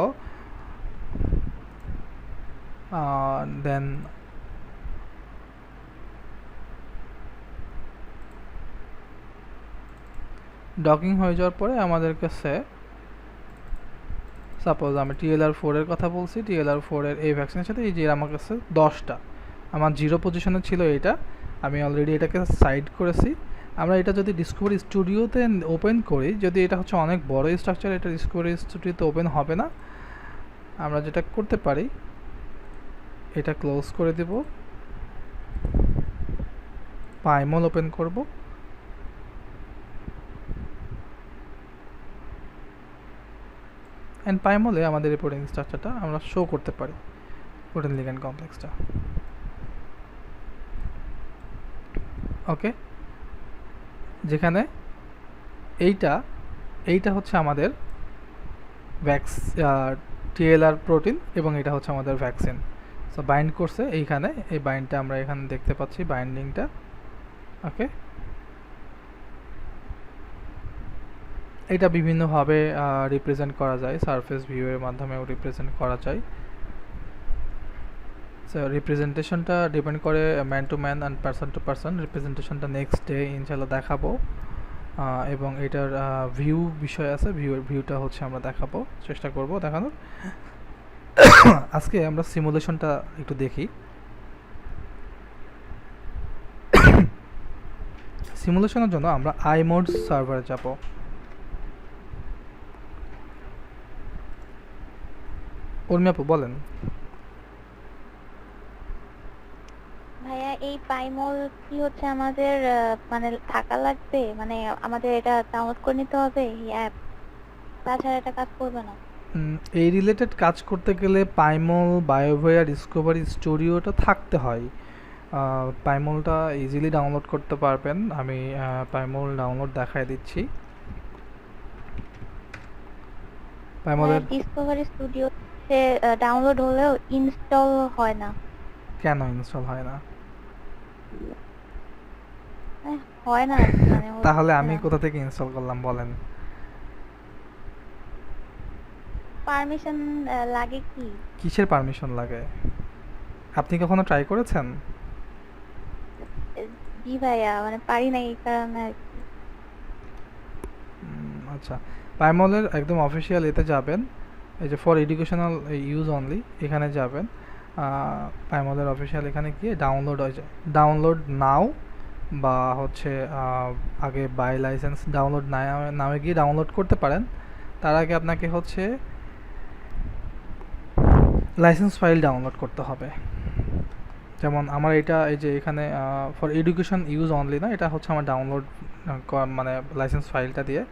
Speaker 1: দেন ডকিং হয়ে যাওয়ার পরে আমাদের কাছে, সাপোজ আমি TLR4 এর কথা বলছি, TLR4 এর এই ভ্যাকসিনের সাথে এই যে আমার কাছে 10টা, আমার 0 পজিশনে ছিল এটা, আমি অলরেডি এটাকে সাইড করেছি। আমরা এটা যদি ডিসকভারি স্টুডিওতে ওপেন করি, যদি এটা হচ্ছে অনেক বড় স্ট্রাকচার, এটা ডিসকভারি স্টুডিওতে ওপেন হবে না। আমরা যেটা করতে পারি, এটা ক্লোজ করে দেব, পাইমল ওপেন করব, অ্যান্ড পাইমলে আমাদের এই প্রোটিন স্ট্রাকচারটা আমরা শো করতে পারি, প্রোটিন লিগ্যান্ড কমপ্লেক্সটা। ওকে, যেখানে এইটা হচ্ছে আমাদের TLR প্রোটিন, এবং এটা হচ্ছে আমাদের ভ্যাকসিন। সো বাইন্ড করছে এইখানে, এই বাইন্ডটা আমরা এখানে দেখতে পাচ্ছি, বাইন্ডিংটা। ওকে, এটা বিভিন্নভাবে রিপ্রেজেন্ট করা যায়, সারফেস ভিউয়ের মাধ্যমেও রিপ্রেজেন্ট করা যায়। সো রিপ্রেজেন্টেশনটা ডিপেন্ড করে man to man and person to person. রিপ্রেজেন্টেশনটা নেক্সট ডে ইনশাল্লাহ দেখাবো, এবং এটার ভিউ বিষয় আছে, ভিউটা হচ্ছে আমরা দেখাবো, চেষ্টা করব দেখানোর। আজকে আমরা সিমুলেশনটা একটু দেখি। সিমুলেশনের জন্য আমরা আইমোড সার্ভারে যাব। উর্মি আপু বলেন।
Speaker 4: ভাইয়া এই পাইমল কি হচ্ছে আমাদের মানে থাকা লাগবে, মানে আমাদের এটা ডাউনলোড করে নিতে হবে এই অ্যাপ, তাছাড়া এটা কাজ করবে না?
Speaker 1: এই রিলেটেড কাজ করতে গেলে পাইমল, বায়োভেয়ার, ডিসকভারি স্টুডিওটা থাকতে হয়। পাইমলটা ইজিলি ডাউনলোড করতে পারবেন, আমি পাইমল ডাউনলোড দেখায় দিচ্ছি। পাইমলের
Speaker 4: ডিসকভারি স্টুডিও ডাউনলোড হলেও ইনস্টল হয় না।
Speaker 1: কেন ইনস্টল হয় না?
Speaker 4: হয় না, মানে
Speaker 1: তাহলে আমি কোথা থেকে ইনস্টল করলাম বলেন?
Speaker 4: পারমিশন লাগে কি?
Speaker 1: কিসের পারমিশন লাগে? আপনি কখনো ট্রাই করেছেন?
Speaker 4: এ, জি ভাইয়া, মানে পারি না এই কারণে আর কি।
Speaker 1: আচ্ছা, পাইমলের একদম অফিসিয়াল এতে যাবেন, এই যে ফর এডুকেশনাল ইউজ অনলি এখানে যাবেন। পাইমলের অফিসিয়াল এখানে গিয়ে ডাউনলোড হয়ে যায়, ডাউনলোড নাও বা হচ্ছে আগে বাই লাইসেন্স ডাউনলোড নামে গিয়ে ডাউনলোড করতে পারেন। তার আগে আপনাকে হচ্ছে লাইসেন্স ফাইল ডাউনলোড করতে হবে। যেমন আমার এটা এই যে এখানে ফর এডুকেশন ইউজ অনলি না, এটা হচ্ছে আমার ডাউনলোড মানে লাইসেন্স ফাইলটা দিয়ে।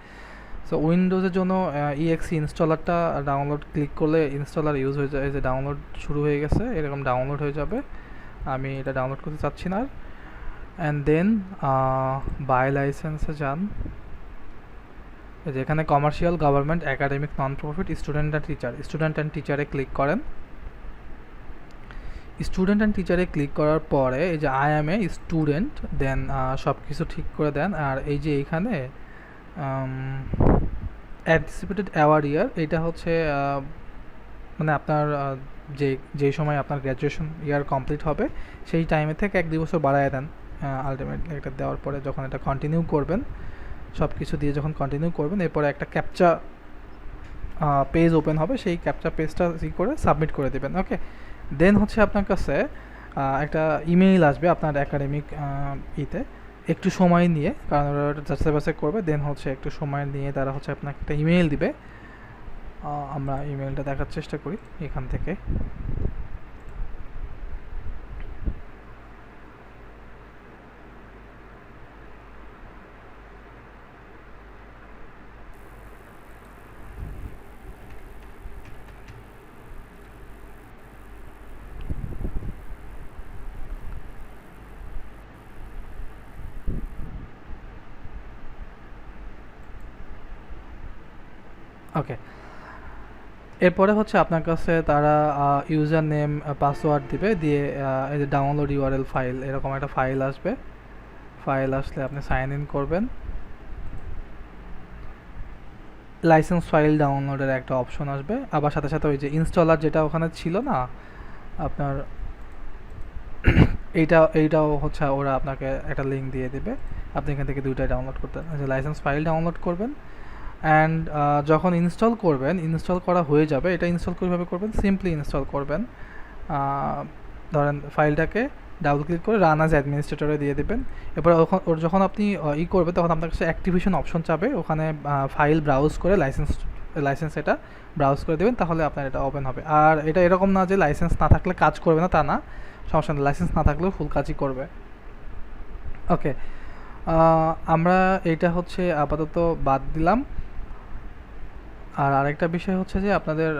Speaker 1: সো উইন্ডোজের জন্য ইএক্সি ইনস্টলারটা ডাউনলোড ক্লিক করলে ইনস্টলার ইউজ হয়ে যায়, এই যে ডাউনলোড শুরু হয়ে গেছে, এরকম ডাউনলোড হয়ে যাবে। আমি এটা ডাউনলোড করতে চাচ্ছি না। অ্যান্ড দেন বাই লাইসেন্সে যান, এই যে এখানে commercial, government, academic, non profit, student and টিচারে ক্লিক করেন। স্টুডেন্ট অ্যান্ড টিচারে ক্লিক করার পরে এই যে আই অ্যাম এ স্টুডেন্ট, দেন সব কিছু ঠিক করে দেন। আর এই যে এখানে অ্যান্টিসিপেটেড অ্যাওয়ার্ড ইয়ার, এটা হচ্ছে মানে আপনার যেই সময় আপনার গ্র্যাজুয়েশন ইয়ার কমপ্লিট হবে সেই টাইমে থেকে 1-2 বছর বাড়ায় দেন। আলটিমেটলি এটা দেওয়ার পরে যখন এটা কন্টিনিউ করবেন, সব কিছু দিয়ে যখন কন্টিনিউ করবেন, এরপরে একটা ক্যাপচা পেজ ওপেন হবে, সেই ক্যাপচা পেজটা করে সাবমিট করে দেবেন। ওকে, দেন হচ্ছে আপনার কাছে একটা ইমেইল আসবে আপনার একাডেমিক ইতে, একটু সময় নিয়ে, কারণ ওরা যাচাই বাছাই করবে। দেন হচ্ছে একটু সময় নিয়ে তারা হচ্ছে আপনাকে একটা ইমেইল দিবে। আমরা ইমেইলটা দেখার চেষ্টা করি এখান থেকে। ওকে, এরপরে হচ্ছে আপনার কাছে তারা ইউজার নেম, পাসওয়ার্ড দিবে, দিয়ে এই যে ডাউনলোড ইউআরএল ফাইল, এরকম একটা ফাইল আসবে। ফাইল আসলে আপনি সাইন ইন করবেন। লাইসেন্স ফাইল ডাউনলোডের একটা অপশন আসবে, আবার সাথে সাথে ওই যে ইনস্টলার যেটা ওখানে ছিল না আপনার, এইটাও হচ্ছে ওরা আপনাকে একটা লিঙ্ক দিয়ে দেবে, আপনি এখান থেকে দুইটাই ডাউনলোড করতে, লাইসেন্স ফাইল ডাউনলোড করবেন। অ্যান্ড যখন ইনস্টল করবেন, ইনস্টল করা হয়ে যাবে, এটা ইনস্টল কীভাবে করবেন, সিম্পলি ইনস্টল করবেন। ধরেন ফাইলটাকে ডাবল ক্লিক করে রান অ্যাজ অ্যাডমিনিস্ট্রেটরে দিয়ে দেবেন। এরপর ওর যখন আপনি করবে, তখন আপনার কাছে অ্যাক্টিভেশন অপশন চাবে, ওখানে ফাইল ব্রাউজ করে লাইসেন্স এটা ব্রাউজ করে দেবেন, তাহলে আপনার এটা ওপেন হবে। আর এটা এরকম না যে লাইসেন্স না থাকলে কাজ করবে না, তা না, সমস্যা নেই, লাইসেন্স না থাকলেও ফুল কাজই করবে। ওকে, আমরা এটা হচ্ছে আপাতত বাদ দিলাম। আর আরেকটা বিষয় হচ্ছে যে আপনাদের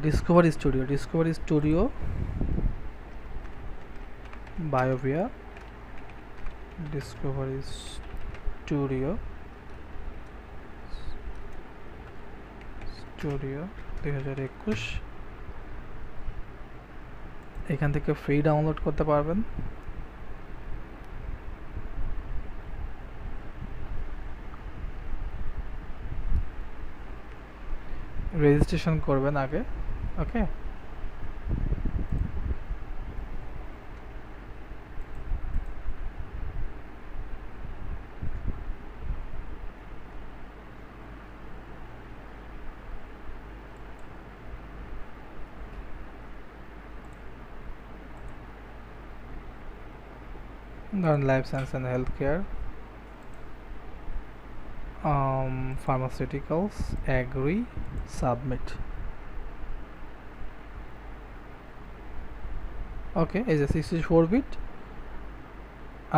Speaker 1: ডিসকভারি স্টুডিও বায়োভিয়া ডিসকভারি স্টুডিও 2021, এখান থেকে ফ্রি ডাউনলোড করতে পারবেন। রেজিস্ট্রেশন করবেন আগে। ওকে, ধরেন life science and health care, pharmaceuticals, agri, submit. ওকে, এই যে 64 বিট,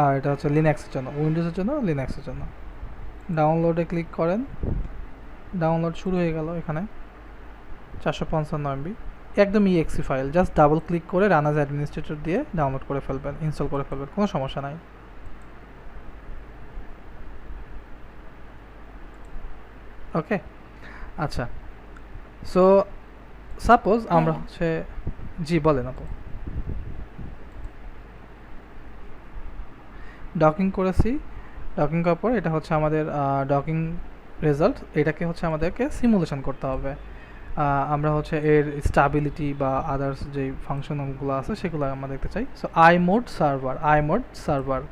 Speaker 1: আর এটা হচ্ছে লিনাক্সের জন্য, উইন্ডোজের জন্য, লিনাক্সের জন্য। ডাউনলোডে ক্লিক করেন, ডাউনলোড শুরু হয়ে গেল। এখানে 455 MB একদম exe file, just double click করে রান অ্যাজ অ্যাডমিনিস্ট্রেটর দিয়ে ডাউনলোড করে ফেলবেন, ইনস্টল করে ফেলবেন, কোনো সমস্যা নাই। ওকে, আচ্ছা, সো সাপোজ আমরা হচ্ছে, জি বলেন আপু। ডকিং করেছি, ডকিং করার পর এটা হচ্ছে আমাদের ডকিং রেজাল্ট। এটাকে হচ্ছে আমাদেরকে সিমুলেশন করতে হবে। আমরা হচ্ছে এর স্টাবিলিটি বা আদার্স যে ফাংশনগুলো আছে সেগুলো আমরা দেখতে চাই। সো আই মোড সার্ভার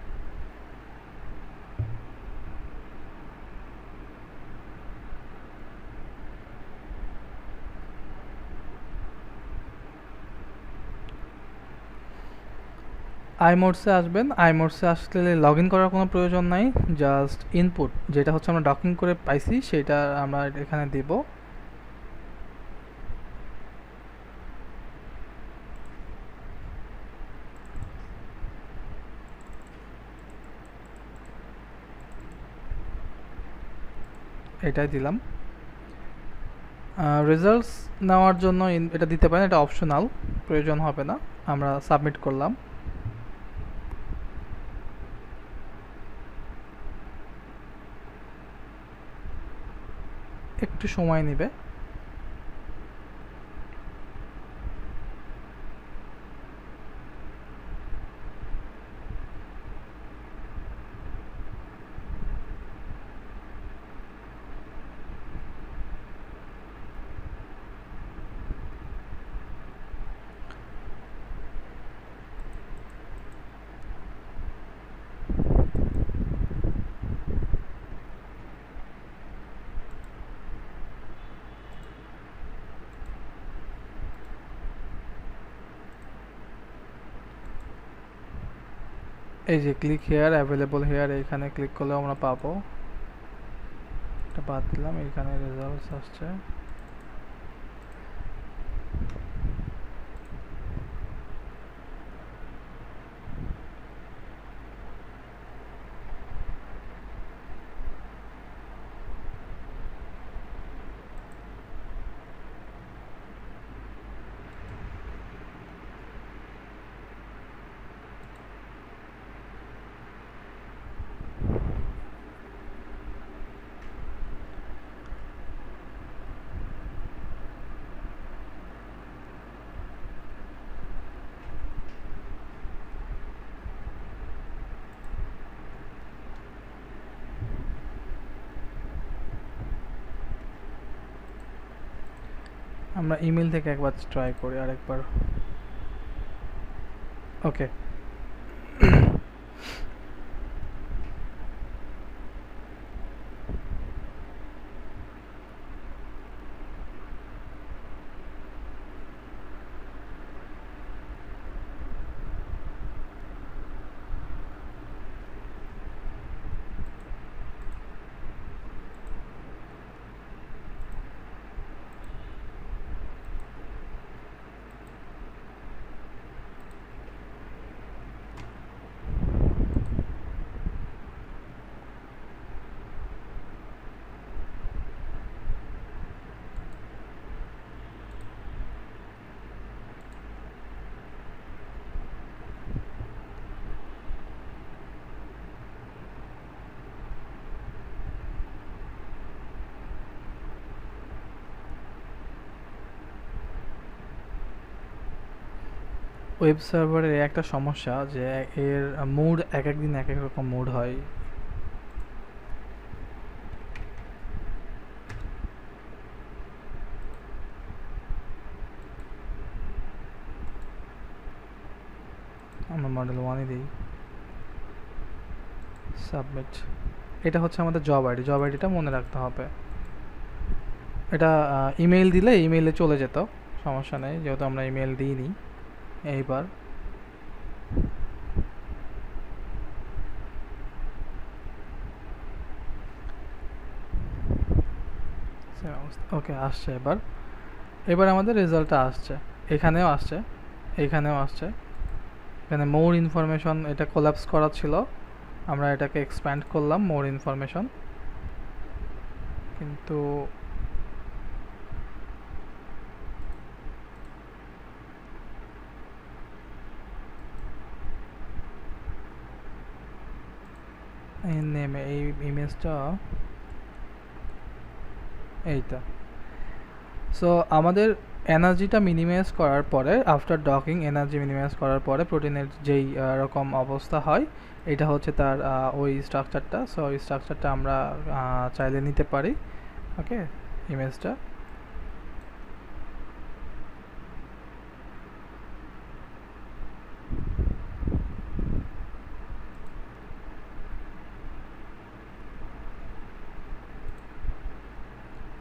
Speaker 1: আইমোডসে আসবেন। আইমোডসে আসলে লগ ইন করার কোনো প্রয়োজন নাই, জাস্ট ইনপুট যেটা হচ্ছে আমরা ডকিং করে পাইছি সেটা আমরা এখানে দেব। এটাই দিলাম। রেজাল্টস নেওয়ার জন্য এটা দিতে পারেন, এটা অপশনাল, প্রয়োজন হবে না। আমরা সাবমিট করলাম। একটু সময় নেবে। এই যে ক্লিক হেয়ার, অ্যাভেলেবল হেয়ার, এখানে ক্লিক করলেও আমরা পাবো। এটা বাদ দিলাম, এখানে রেজাল্টস আসছে। আমরা ইমেল থেকে একবার ট্রাই করি আরেকবার। ওকে, ওয়েব সার্ভারের একটা সমস্যা যে এর মুড এক এক দিন এক এক রকম মুড হয়। আমরা মডেল 1-ই দিই, সাবমিট। এটা হচ্ছে আমাদের জব আইডি, জব আইডিটা মনে রাখতে হবে। এটা ইমেল দিলে ইমেইলে চলে যেত, সমস্যা নেই, যেহেতু আমরা ইমেল দিইনি। এইবার ওকে আসছে। এবার আমাদের রেজাল্টটা আসছে, এখানেও আসছে, এখানেও আসছে। এখানে মোর ইনফরমেশন, এটা কোলাপস করা ছিল, আমরা এটাকে এক্সপ্যান্ড করলাম মোর ইনফরমেশন, কিন্তু এই নেমে এই ইমেজটা এইটা সো আমাদের এনার্জিটা মিনিমাইজ করার পরে, আফটার ডকিং এনার্জি মিনিমাইজ করার পরে প্রোটিনের যেই রকম অবস্থা হয়, এটা হচ্ছে তার ওই স্ট্রাকচারটা। সো ওই স্ট্রাকচারটা আমরা চাইলে নিতে পারি। ওকে, ইমেজটা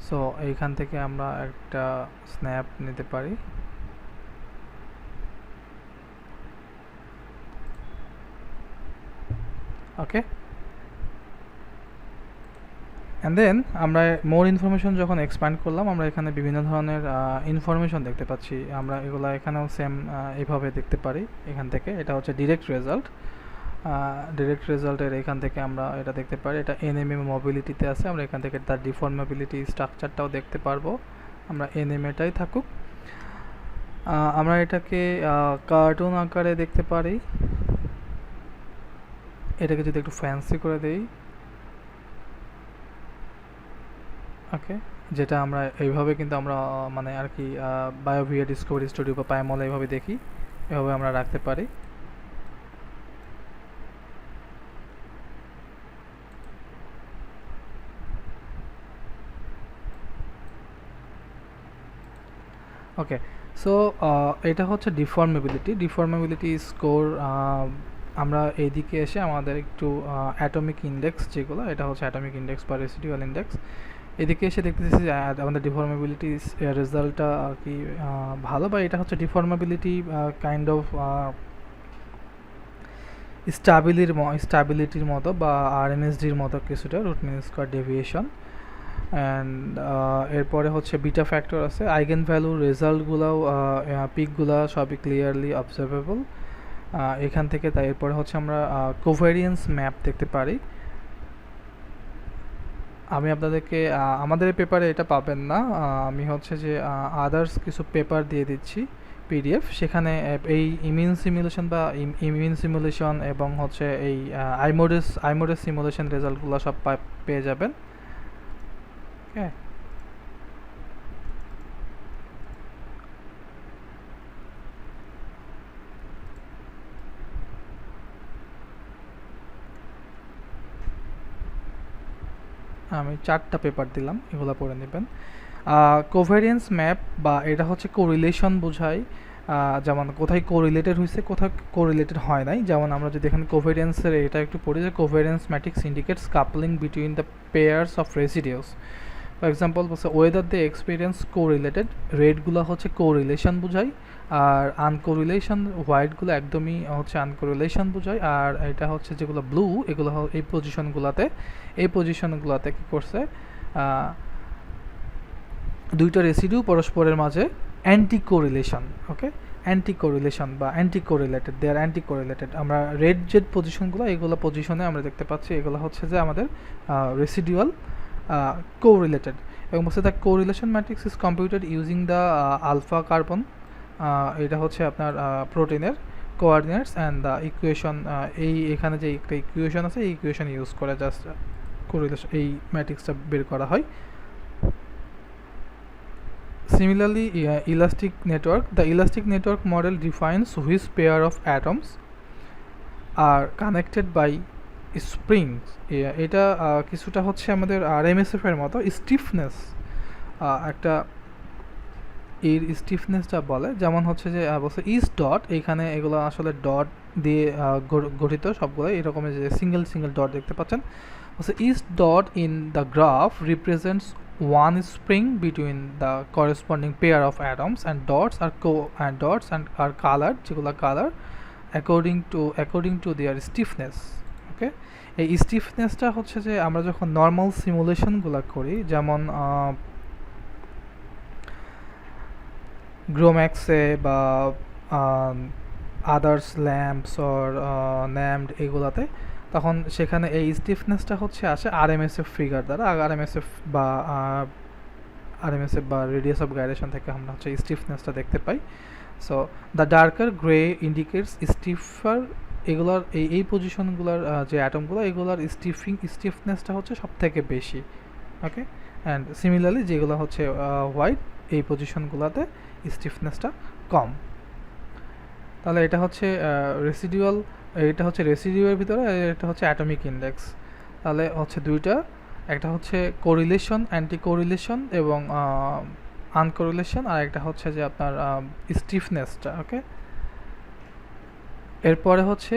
Speaker 1: সো এইখান থেকে আমরা একটা স্ন্যাপ নিতে পারি। ওকে, অ্যান্ড দেন আমরা মোর ইনফরমেশন যখন এক্সপ্যান্ড করলাম, আমরা এখানে বিভিন্ন ধরনের ইনফরমেশন দেখতে পাচ্ছি। আমরা এগুলো এখানেও সেম এইভাবে দেখতে পারি। এখান থেকে এটা হচ্ছে ডিরেক্ট রেজাল্ট। ডিরেক্ট রেজাল্টের এখান থেকে আমরা এটা দেখতে পারি, এটা এনএমএ মোবিলিটিতে আছে। আমরা এখান থেকে তার ডিফর্মেবিলিটি স্ট্রাকচারটাও দেখতে পারবো। আমরা এনএমএটাই থাকুক। আমরা এটাকে কার্টুন আকারে দেখতে পারি। এটাকে যদি একটু ফ্যান্সি করে দেই, ওকে, যেটা আমরা এইভাবে কিন্তু আমরা মানে আর কি বায়োভিয়া ডিসকভারি স্টুডিও বা পাইমল এইভাবে দেখি, এভাবে আমরা রাখতে পারি। ওকে, সো এটা হচ্ছে ডিফর্মেবিলিটি স্কোর। আমরা এইদিকে এসে আমাদের একটু অ্যাটমিক ইন্ডেক্স যেগুলো, এটা হচ্ছে অ্যাটমিক ইন্ডেক্স বা রেসিডুয়াল ইন্ডেক্স, এদিকে এসে দেখতেছি যে আমাদের ডিফর্মেবিলিটি রেজাল্টটা আর কি ভালো, বা এটা হচ্ছে ডিফর্মেবিলিটি কাইন্ড অফ স্টাবিলিটির মতো বা আরএমএসডির মতো কিছুটা, root mean square deviation. And এরপরে হচ্ছে বিটা ফ্যাক্টর আছে, আইগেন ভ্যালু রেজাল্টগুলোও পিকগুলো সবই ক্লিয়ারলি অবজারভেবল এখান থেকে। তাই এরপরে হচ্ছে আমরা কোভেরিয়েন্স ম্যাপ দেখতে পারি। আমি আপনাদেরকে আমাদের পেপারে এটা পাবেন না, আমি হচ্ছে যে আদার্স কিছু পেপার দিয়ে দিচ্ছি পিডিএফ, সেখানে এই ইমিউন সিমুলেশন বা ইমিউন সিমুলেশন এবং হচ্ছে এই আইমোডেস সিমুলেশন রেজাল্টগুলো সব পেয়ে যাবেন। ওকে, আমি 4টা পেপার দিলাম, এগুলো পড়ে নেবেন। কোভেরিয়েন্স ম্যাপ বা এটা হচ্ছে কোরিলেশন বোঝায়, যেমন কোথায় কোরিলেটেড হয়েছে, কোথায় কোরিলেটেড হয় নাই। যেমন আমরা যদি এখানে কোভেরিয়েন্সের এটা একটু পড়ি, যে covariance matrix indicates coupling between the pairs of residues. For example বলছে ওয়েদার দ্য এক্সপিরিয়েন্স কোরিলেটেড, রেডগুলো হচ্ছে কোরিলেশন বোঝায়, আর আনকোরিলেশন হোয়াইটগুলো একদমই হচ্ছে আনকোরিলেশন বোঝায়। আর এটা হচ্ছে যেগুলো ব্লু, এগুলো এই পজিশনগুলোতে কী করছে, দুইটা রেসিডিউ পরস্পরের মাঝে অ্যান্টি কোরিলেশন। ওকে, অ্যান্টি কোরিলেশন বা অ্যান্টি কোরিলেটেড, দে আর অ্যান্টি কোরিলেটেড। আমরা রেড যে পজিশনগুলো, এগুলো পজিশনে আমরা দেখতে পাচ্ছি এগুলো হচ্ছে যে আমাদের রেসিডিউয়াল কোরিলেটেড। এবং বলছে the correlation matrix is computed using the alpha carbon, এটা হচ্ছে আপনার প্রোটিনের কোঅর্ডিনেটস অ্যান্ড দ্য ইকুয়েশন। এখানে যে একটা ইকুয়েশন আছে, এই ইকুয়েশন ইউজ করে জাস্ট কোরিলেশন এই ম্যাট্রিক্সটা বের করা হয়। Similarly, elastic network. The elastic network model defines which pair of atoms are connected by springs. এটা কিছুটা হচ্ছে আমাদের আরএমএসএফ এর মতো স্টিফনেস, একটা এর স্টিফনেসটা বলে। যেমন হচ্ছে যে বলছে ইস ডট, এইখানে এগুলো আসলে ডট দিয়ে গঠিত সবগুলো, এরকমের যে সিঙ্গেল ডট দেখতে পাচ্ছেন। বলছে is dot in the graph represents one spring between the corresponding pair of atoms, and dots are colored, যেগুলো color according to their stiffness. ওকে, এই স্টিফনেসটা হচ্ছে যে আমরা যখন নর্মাল সিমুলেশনগুলো করি, যেমন গ্রোম্যাক্সে বা আদার্স ল্যাম্পস অর ন্যামড এগুলাতে, তখন সেখানে এই স্টিফনেসটা হচ্ছে আসে আরএমএসএফ ফিগার দ্বারা। আরএমএসএফ বা রেডিয়াস অফ গাইরেশন থেকে আমরা হচ্ছে স্টিফনেসটা দেখতে পাই। So the darker grey indicates stiffer, এগুলোর এই পজিশনগুলোর যে অ্যাটমগুলো, এগুলোর স্টিফনেসটা হচ্ছে সব থেকে বেশি। ওকে, অ্যান্ড সিমিলারলি যেগুলো হচ্ছে হোয়াইট, এই পজিশনগুলোতে স্টিফনেসটা কম। তাহলে এটা হচ্ছে রেসিডুয়াল, এটা হচ্ছে রেসিডিউয়ের ভিতরে, আর এটা হচ্ছে অ্যাটমিক ইন্ডেক্স। তাহলে হচ্ছে দুইটা, একটা হচ্ছে কোরিলেশন, অ্যান্টি কোরিলেশন এবং আনকোরিলেশন, আর একটা হচ্ছে যে আপনার স্টিফনেসটা। ওকে, এরপরে হচ্ছে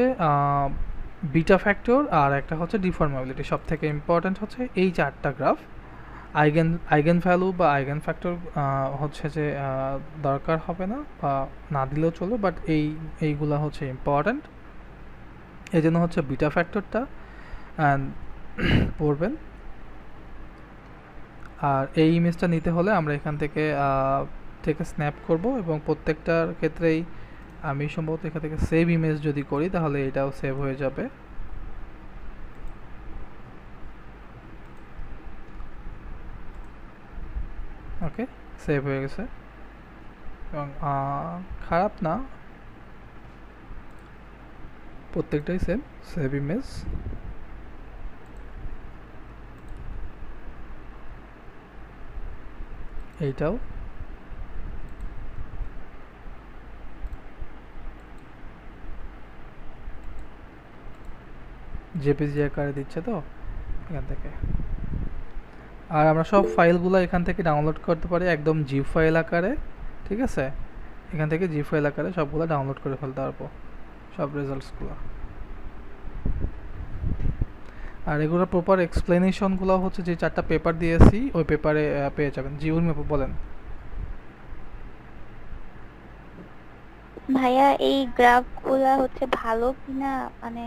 Speaker 1: বিটা ফ্যাক্টর, আর একটা হচ্ছে ডিফর্মেবিলিটি। সব থেকে ইম্পর্ট্যান্ট হচ্ছে এই চারটা গ্রাফ। আইগেন ভ্যালু বা আইগেন ফ্যাক্টর হচ্ছে যে দরকার হবে না বা না দিলেও চলবে, বাট এইগুলা হচ্ছে ইম্পর্ট্যান্ট। এই জন্য হচ্ছে বিটা ফ্যাক্টরটা পড়বেন। আর এই ইমেজটা নিতে হলে আমরা এখান থেকে স্ন্যাপ করব, এবং প্রত্যেকটার ক্ষেত্রেই আমি সম্ভবত এখান থেকে সেভ ইমেজ যদি করি তাহলে এটাও সেভ হয়ে যাবে। ওকে, সেভ হয়ে গেছে, এবং খারাপ না, প্রত্যেকটাই সেভ ইমেজ। এইটাও জেপিজি আকারে দিচ্ছে তো এখান থেকে। আর আমরা সব ফাইলগুলো এখান থেকে ডাউনলোড করতে পারি একদম জিপ ফাইল আকারে, ঠিক আছে? এখান থেকে জিপ ফাইল আকারে সবগুলো ডাউনলোড করে ফেলতে পারবো, সব রেজাল্টসগুলো। আর এগুলোর প্রপার এক্সপ্লেনেশনগুলো হচ্ছে যে চারটা পেপার দিয়েছি ওই পেপারে পেয়ে যাবেন। জি উর্মি বলেন।
Speaker 4: ভাইয়া এই গ্রাফগুলা হচ্ছে ভালো কিনা, মানে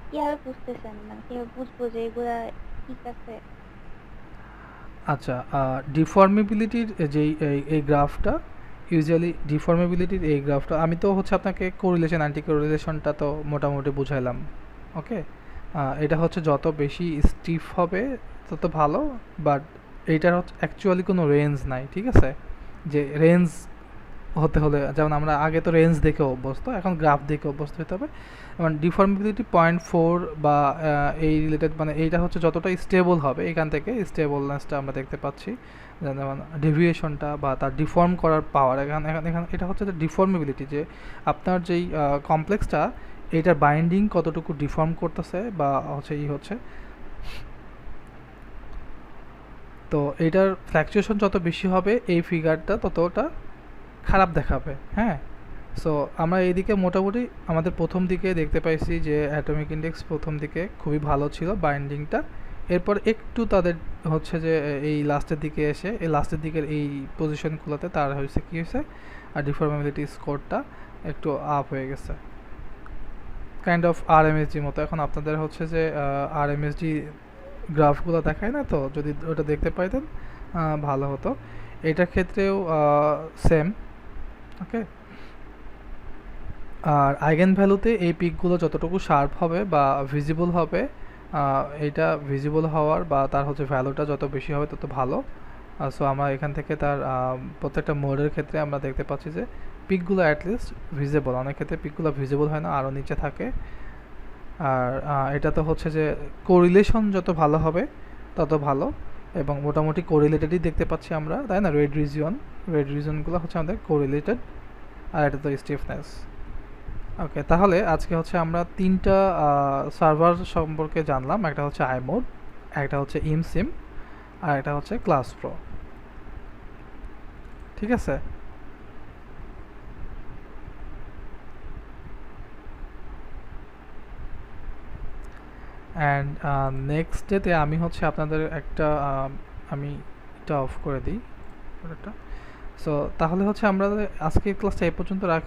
Speaker 4: কিভাবে বুঝতেছেন, মানে কিভাবে বুঝবো যে এগুলা ঠিক আছে?
Speaker 1: আচ্ছা, ডিফর্মেবিলিটির যেই এই গ্রাফটা, ইউজুয়ালি ডিফর্মেবিলিটির এই গ্রাফটা আমি তো হচ্ছে আপনাকে কোরিলেশন অ্যান্টি কোরিলেশনটা তো মোটামুটি বুঝাইলাম। ওকে, এটা হচ্ছে যত বেশি স্টিফ হবে তত ভালো, বাট এইটার হচ্ছে অ্যাকচুয়ালি কোনো রেঞ্জ নাই, ঠিক আছে? যে রেঞ্জ হতে হলে, যেমন আমরা আগে তো রেঞ্জ দেখে অভ্যস্ত, এখন গ্রাফ দেখে অভ্যস্ত হতে হবে। এবং ডিফর্মেবিলিটি 0.4 বা এই রিলেটেড, মানে এইটা হচ্ছে যতটা স্টেবল হবে এখান থেকে স্টেবলনেসটা আমরা দেখতে পাচ্ছি, যেমন ডেভিয়েশনটা বা তার ডিফর্ম করার পাওয়ার। এখানে এটা হচ্ছে যে ডিফর্মেবিলিটি, যে আপনার যেই কমপ্লেক্সটা এইটার বাইন্ডিং কতটুকু ডিফর্ম করতেছে বা হচ্ছে হচ্ছে। তো এইটার ফ্ল্যাকচুয়েশন যত বেশি হবে এই ফিগারটা ততটা খারাপ দেখাবে। হ্যাঁ, সো আমরা এইদিকে মোটামুটি আমাদের প্রথম দিকে দেখতে পাইছি যে অ্যাটমিক ইন্ডেক্স প্রথম দিকে খুবই ভালো ছিল বাইন্ডিংটা, এরপর একটু তাদের হচ্ছে যে এই লাস্টের দিকে এসে এই লাস্টের দিকের এই পজিশনগুলোতে তার হয়েছে কী হয়েছে, আর ডিফর্মেবিলিটি স্কোরটা একটু আপ হয়ে গেছে, কাইন্ড অফ আরএমএসজি মতো। এখন আপনাদের হচ্ছে যে আরএমএসজি গ্রাফগুলো দেখায় না, তো যদি ওটা দেখতে পাইতেন ভালো হতো। এটার ক্ষেত্রেও সেম। ওকে, আর আইগেন ভ্যালুতে এই পিকগুলো যতটুকু শার্প হবে বা ভিজিবল হবে, এইটা ভিজিবল হওয়ার বা তার হচ্ছে ভ্যালুটা যত বেশি হবে তত ভালো। সো আমরা এখান থেকে তার প্রত্যেকটা মোডের ক্ষেত্রে আমরা দেখতে পাচ্ছি যে পিকগুলো অ্যাটলিস্ট ভিজিবল, অনেক ক্ষেত্রে পিকগুলো ভিজিবল হয় না, আরও নিচে থাকে। আর এটা তো হচ্ছে যে কোরিলেশন যত ভালো হবে তত ভালো, এবং মোটামুটি কোরিলেটেডই দেখতে পাচ্ছি আমরা, তাই না? রেড রিজনগুলো হচ্ছে আমাদের কোরিলেটেড, আর এটা তো স্টিফনেস। ওকে, তাহলে আজকে হচ্ছে আমরা তিনটা সার্ভার সম্পর্কে জানলাম। একটা হচ্ছে আইমোড, একটা হচ্ছে ইমসিম, আর একটা হচ্ছে ক্লাস প্রো। ঠিক আছে, অ্যান্ড নেক্সট ডেতে আমি হচ্ছে আপনাদের একটা আমি এটা অফ করে দিই, সো তাহলে হচ্ছে আমরা আজকের ক্লাসটা এই পর্যন্ত রাখি।